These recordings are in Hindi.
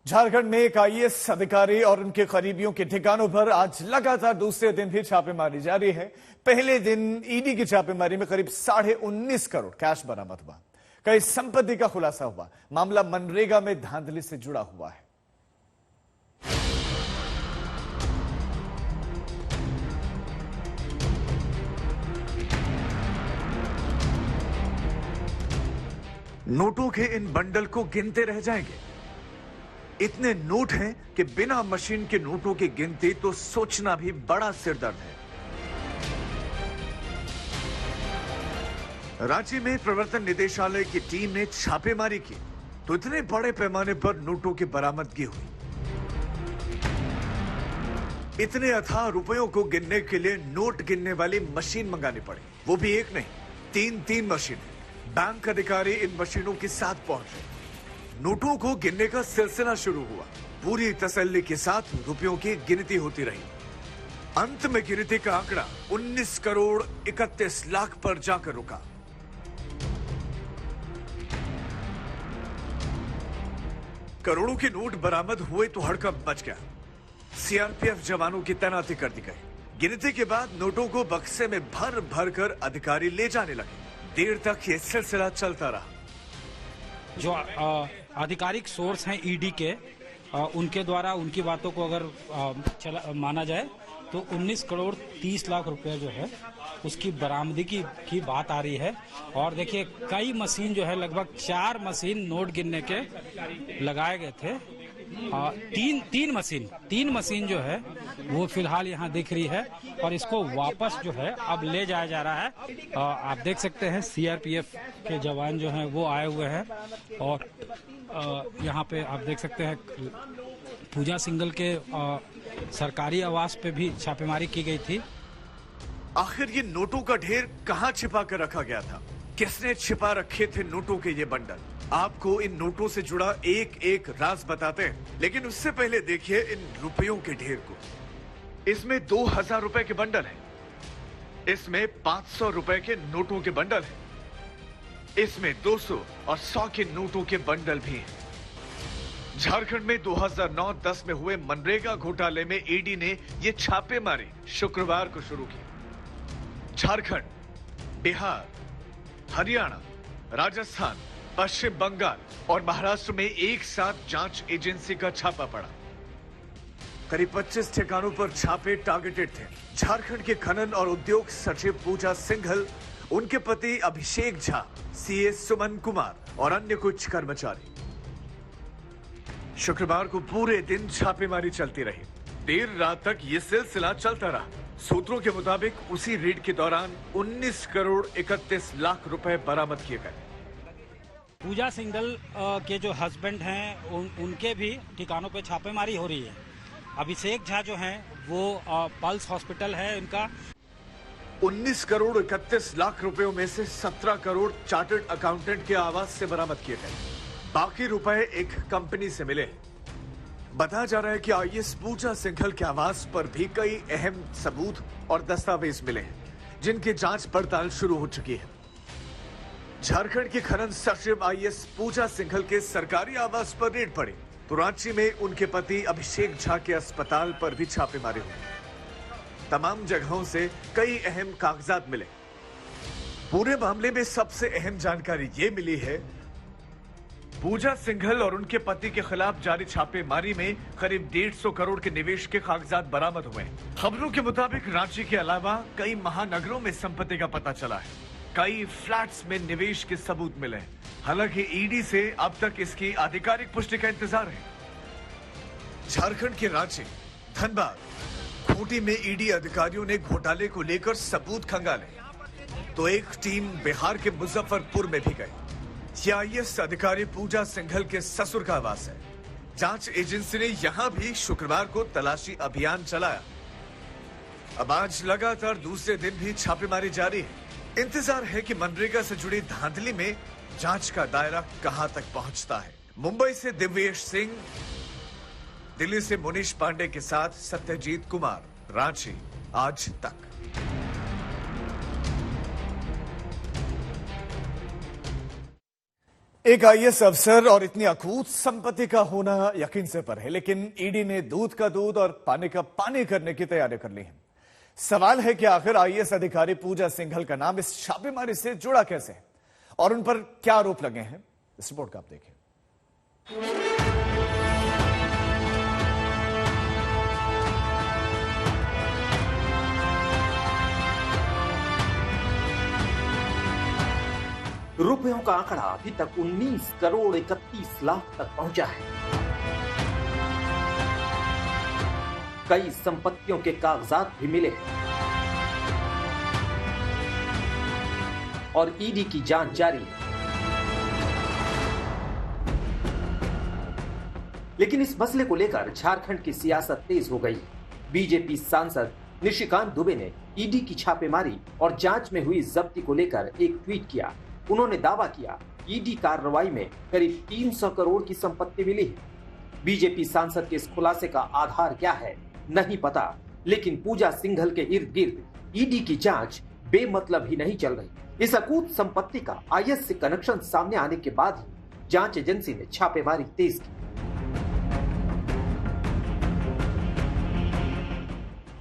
झारखंड में एक आईएएस अधिकारी और उनके करीबियों के ठिकानों पर आज लगातार दूसरे दिन भी छापेमारी जारी है। पहले दिन ईडी की छापेमारी में करीब 19.5 करोड़ कैश बरामद हुआ। कई संपत्ति का खुलासा हुआ। मामला मनरेगा में धांधली से जुड़ा हुआ है। नोटों के इन बंडल को गिनते रह जाएंगे। इतने नोट हैं कि बिना मशीन के नोटों की गिनती तो सोचना भी बड़ा सिरदर्द है। रांची में प्रवर्तन निदेशालय की टीम ने छापेमारी की तो इतने बड़े पैमाने पर नोटों की बरामदगी हुई। इतने अथाह रुपयों को गिनने के लिए नोट गिनने वाली मशीन मंगानी पड़ी, वो भी एक नहीं, तीन मशीनें। बैंक अधिकारी इन मशीनों के साथ पहुंचे। नोटों को गिनने का सिलसिला शुरू हुआ। पूरी तसल्ली के साथ रुपयों की गिनती होती रही। अंत में गिनती का आंकड़ा 19 करोड़ 31 लाख पर जाकर रुका। करोड़ों के नोट बरामद हुए तो हड़कंप मच गया। सीआरपीएफ जवानों की तैनाती कर दी गई। गिनती के बाद नोटों को बक्से में भर भर कर अधिकारी ले जाने लगे। देर तक यह सिलसिला चलता रहा। जो आधिकारिक सोर्स हैं ईडी के, उनके द्वारा उनकी बातों को अगर माना जाए तो 19 करोड़ 30 लाख रुपए जो है उसकी बरामदगी की बात आ रही है। और देखिए कई मशीन जो है, लगभग 4 मशीन नोट गिनने के लगाए गए थे। तीन मशीन जो है वो फिलहाल यहाँ दिख रही है और इसको वापस जो है अब ले जाया जा रहा है। आप देख सकते हैं सीआरपीएफ के जवान जो हैं वो आए हुए हैं और यहाँ पे आप देख सकते हैं पूजा सिंघल के सरकारी आवास पे भी छापेमारी की गई थी। आखिर ये नोटों का ढेर कहाँ छिपा कर रखा गया था? किसने छिपा रखे थे नोटों के ये बंडल? आपको इन नोटों से जुड़ा एक एक राज बताते हैं, लेकिन उससे पहले देखिए इन रुपयों के ढेर को। इसमें 2000 रुपए के बंडल हैं, इसमें 500 रुपए के नोटों के बंडल हैं, इसमें 200 और 100 के नोटों के बंडल भी हैं। झारखंड में 2009-10 में हुए मनरेगा घोटाले में ईडी ने यह छापेमारी शुक्रवार को शुरू की। झारखंड, बिहार, हरियाणा, राजस्थान, पश्चिम बंगाल और महाराष्ट्र में एक साथ जांच एजेंसी का छापा पड़ा। करीब 25 ठिकानों पर छापे टारगेटेड थे। झारखंड के खनन और उद्योग सचिव पूजा सिंघल, उनके पति अभिषेक झा, सीए सुमन कुमार और अन्य कुछ कर्मचारी। शुक्रवार को पूरे दिन छापेमारी चलती रही। देर रात तक यह सिलसिला चलता रहा। सूत्रों के मुताबिक उसी रेड के दौरान 19 करोड़ 31 लाख रुपए बरामद किए गए। पूजा सिंघल के जो हस्बैंड हैं उनके भी ठिकानों पे छापेमारी हो रही है। अभिषेक झा जो हैं वो पल्स हॉस्पिटल है इनका। 19 करोड़ 31 लाख रुपयों में से 17 करोड़ चार्टर्ड अकाउंटेंट के आवास से बरामद किए गए। बाकी रुपए एक कंपनी से मिले। बताया जा रहा है कि आईएएस पूजा सिंघल के आवास पर भी कई अहम सबूत और दस्तावेज मिले हैं, जिनकी जांच पड़ताल शुरू हो चुकी है। झारखंड के खनन सचिव आईएएस पूजा सिंघल के सरकारी आवास पर रेड पड़ी तो रांची में उनके पति अभिषेक झा के अस्पताल पर भी छापेमारी हुई। तमाम जगहों से कई अहम कागजात मिले। पूरे मामले में सबसे अहम जानकारी ये मिली है, पूजा सिंघल और उनके पति के खिलाफ जारी छापेमारी में करीब 150 करोड़ के निवेश के कागजात बरामद हुए। खबरों के मुताबिक रांची के अलावा कई महानगरों में संपत्ति का पता चला है। कई फ्लैट्स में निवेश के सबूत मिले। हालांकि ईडी से अब तक इसकी आधिकारिक पुष्टि का इंतजार है। झारखंड के रांची, धनबाद, खूंटी में ईडी अधिकारियों ने घोटाले को लेकर सबूत खंगाले तो एक टीम बिहार के मुजफ्फरपुर में भी गई। आईएएस अधिकारी पूजा सिंघल के ससुर का आवास है। जांच एजेंसी ने यहां भी शुक्रवार को तलाशी अभियान चलाया। अब आज लगातार दूसरे दिन भी छापेमारी जारी है। इंतजार है कि मनरेगा से जुड़ी धांधली में जांच का दायरा कहां तक पहुंचता है। मुंबई से दिव्येश सिंह, दिल्ली से मुनीश पांडे के साथ सत्यजीत कुमार, रांची आज तक। एक आईएएस अफसर और इतनी अकूत संपत्ति का होना यकीन से पर है, लेकिन ईडी ने दूध का दूध और पानी का पानी करने की तैयारी कर ली है। सवाल है कि आखिर आईएएस अधिकारी पूजा सिंघल का नाम इस छापेमारी से जुड़ा कैसे है और उन पर क्या आरोप लगे हैं। इस रिपोर्ट का आप देखिए। रुपयों का आंकड़ा अभी तक 19 करोड़ 31 लाख तक पहुंचा है। कई संपत्तियों के कागजात भी मिले हैं और ईडी की जांच जारी है। लेकिन इस मसले को लेकर झारखंड की सियासत तेज हो गई है। बीजेपी सांसद निशिकांत दुबे ने ईडी की छापेमारी और जांच में हुई जब्ती को लेकर एक ट्वीट किया। उन्होंने दावा किया ईडी कार्रवाई में करीब 300 करोड़ की संपत्ति मिली है। बीजेपी सांसद के इस खुलासे का आधार क्या है नहीं पता, लेकिन पूजा सिंघल के इर्द गिर्द ईडी की जांच बेमतलब ही नहीं चल रही। इस अकूत संपत्ति का आईएएस से कनेक्शन सामने आने के बाद ही जांच एजेंसी ने छापेमारी तेज की।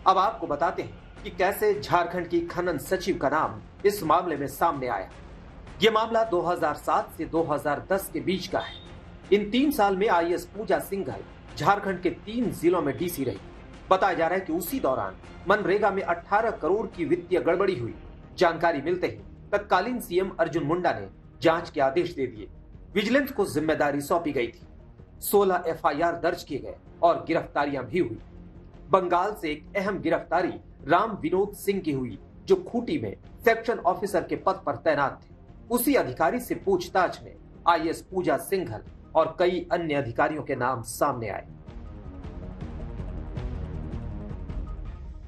अब आपको बताते हैं कि कैसे झारखंड की खनन सचिव का नाम इस मामले में सामने आया। यह मामला 2007 से 2010 के बीच का है। इन 3 साल में आईएएस पूजा सिंघल झारखंड के 3 जिलों में डीसी रही। बताया जा रहा है कि उसी दौरान मनरेगा में 18 करोड़ की वित्तीय गड़बड़ी हुई। जानकारी मिलते ही तत्कालीन सीएम अर्जुन मुंडा ने जांच के आदेश दे दिए। विजिलेंस को जिम्मेदारी सौंपी गई थी। 16 एफआईआर दर्ज किए गए और गिरफ्तारियां भी हुई। बंगाल से एक अहम गिरफ्तारी राम विनोद सिंह की हुई, जो खूंटी में सेक्शन ऑफिसर के पद पर तैनात थे। उसी अधिकारी से पूछताछ में आईएएस पूजा सिंघल और कई अन्य अधिकारियों के नाम सामने आए।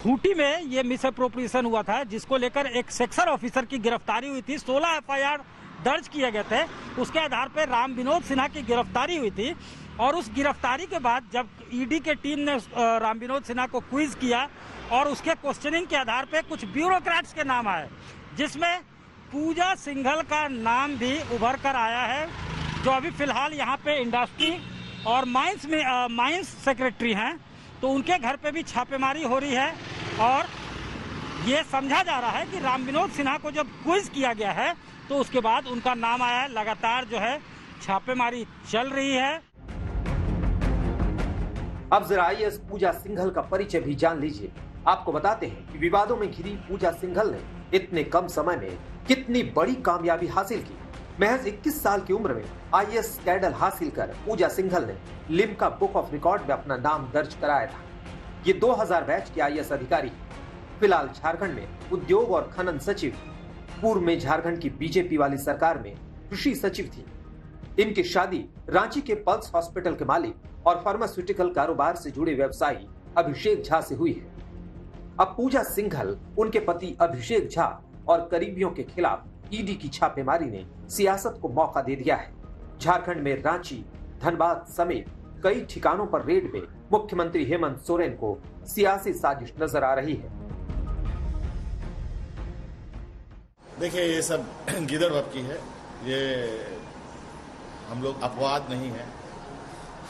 खूंटी में ये मिस अप्रोप्रिएशन हुआ था, जिसको लेकर एक सेक्शन ऑफिसर की गिरफ्तारी हुई थी। 16 एफआईआर दर्ज किए गए थे। उसके आधार पर राम विनोद सिन्हा की गिरफ्तारी हुई थी और उस गिरफ्तारी के बाद जब ईडी के टीम ने राम विनोद सिन्हा को क्विज किया और उसके क्वेश्चनिंग के आधार पर कुछ ब्यूरोक्रेट्स के नाम आए, जिसमें पूजा सिंघल का नाम भी उभर कर आया है, जो अभी फिलहाल यहाँ पे इंडस्ट्री और माइंस सेक्रेटरी हैं। तो उनके घर पे भी छापेमारी हो रही है और ये समझा जा रहा है कि राम विनोद सिन्हा को जब क्विज किया गया है तो उसके बाद उनका नाम आया है। लगातार जो है छापेमारी चल रही है। अब जरा आईएएस पूजा सिंघल का परिचय भी जान लीजिए। आपको बताते हैं कि विवादों में घिरी पूजा सिंघल ने इतने कम समय में कितनी बड़ी कामयाबी हासिल की। महज 21 साल की उम्र में आईएएस कैडर हासिल कर पूजा सिंघल ने लिम्का बुक ऑफ रिकॉर्ड में अपना नाम दर्ज कराया था। ये 2000 बैच के आईएएस अधिकारी फिलहाल झारखंड में उद्योग और खनन सचिव, पूर्व में झारखंड की बीजेपी वाली सरकार में कृषि सचिव थी। इनकी शादी रांची के पल्स हॉस्पिटल के मालिक और फार्मास्यूटिकल कारोबार से जुड़े व्यवसायी अभिषेक झा से हुई है। अब पूजा सिंघल, उनके पति अभिषेक झा और करीबियों के खिलाफ ईडी की छापेमारी ने सियासत को मौका दे दिया है। झारखंड में रांची, धनबाद समेत कई ठिकानों पर रेड में मुख्यमंत्री हेमंत सोरेन को सियासी साजिश नजर आ रही है। देखिए, ये सब गिदड़ की है। ये हम लोग अपवाद नहीं है।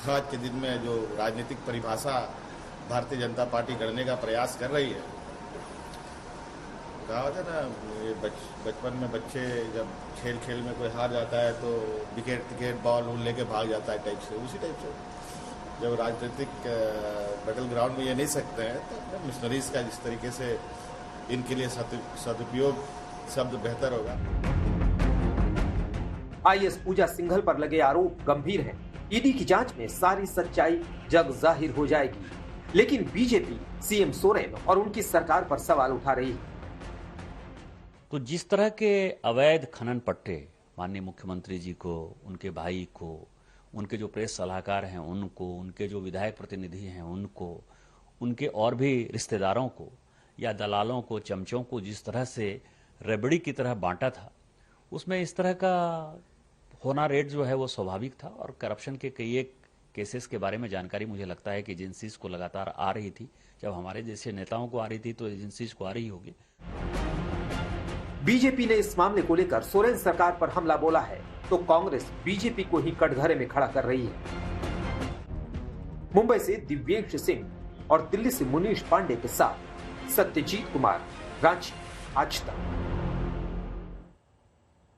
आज के दिन में जो राजनीतिक परिभाषा भारतीय जनता पार्टी करने का प्रयास कर रही है, कहा होता है ना, ये बचपन में बच्चे जब खेल खेल में कोई हार जाता है तो विकेट बॉल लेके भाग जाता है टाइप से, उसी टाइप से जब राजनीतिक बैटल ग्राउंड में ये नहीं सकते हैं तो अपने मिशनरीज का जिस तरीके से इनके लिए सदुपयोग शब्द बेहतर होगा। आईएएस पूजा सिंघल पर लगे आरोप गंभीर हैं। ईडी की जांच में सारी सच्चाई जग जाहिर हो जाएगी, लेकिन बीजेपी सीएम सोरेन और उनकी सरकार पर सवाल उठा रही है। तो जिस तरह के अवैध खनन पट्टे माननीय मुख्यमंत्री जी को, उनके भाई को, उनके जो प्रेस सलाहकार हैं उनको, उनके जो विधायक प्रतिनिधि हैं उनको, उनके और भी रिश्तेदारों को या दलालों को, चमचों को जिस तरह से रेबड़ी की तरह बांटा था, उसमें इस तरह का होना रेट जो है वो स्वाभाविक था। और करप्शन के कई एक केसेस के बारे में जानकारी मुझे लगता है कि एजेंसीज को लगातार आ रही थी। जब हमारे जैसे नेताओं को आ रही थी तो एजेंसीज को आ रही होगी। बीजेपी ने इस मामले को लेकर सोरेन सरकार पर हमला बोला है। तो कांग्रेस बीजेपी को ही कटघरे में खड़ा कर रही है। मुंबई से दिव्येश सिंह और दिल्ली से मुनीश पांडे के साथ सत्यजीत कुमार, रांची, आज तक।